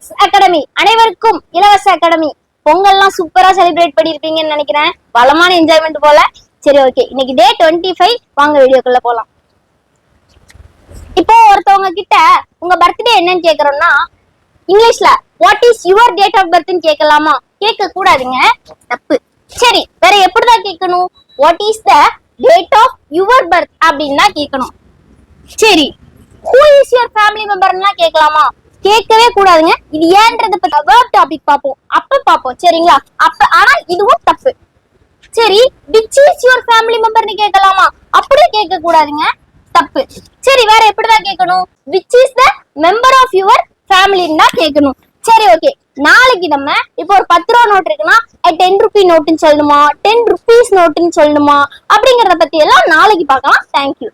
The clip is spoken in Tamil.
கிட்ஸ் அகாடமி அனைவருக்கும் இலவச அகாடமி. பொங்கல்லாம் சூப்பரா செலிப்ரேட் பண்ணிருப்பீங்கன்னு நினைக்கிறேன். பலமான என்ஜாய்மெண்ட் போல. சரி, ஓகே, இன்னைக்கு டே 25. வாங்க வீடியோக்குள்ள போலாம். இப்போ ஒருத்தவங்க கிட்ட உங்க பர்த்டே என்னன்னு கேக்குறோம்னா இங்கிலீஷ்ல what is your date of பர்த்னு கேட்கலாமா? கேட்க கூடாதுங்க, தப்பு. சரி, வேற எப்படிதான் கேட்கணும்? What is the date of your birth அப்படின்னு தான் கேட்கணும். சரி, who is your family memberனா கேட்கலாமா? கேட்கவே கூடாதுங்க. இது ஏன்றது வேர்ப் டாபிக் பாப்போம், அப்ப பாப்போம், சரிங்களா? அப்ப ஆனா இதுவும் தப்பு. சரி, which is your family memberனு கேட்கலாமா? அப்படியே கேட்க கூடாதுங்க, தப்பு. சரி, வேற எப்படிதான் கேட்கணும்? which is the member of your familyன்னு தான் கேட்கணும். சரி, ஓகே, நாளைக்கு நம்ம இப்போ ஒரு 10 ரூபா நோட் இருக்குன்னா 10 ரூபி நோட்டுன்னு சொல்லணுமா, 10 rupees நோட்டுன்னு சொல்லணுமா அப்படிங்கறத பத்தி எல்லாம் நாளைக்கு பார்க்கலாம். தேங்க்யூ.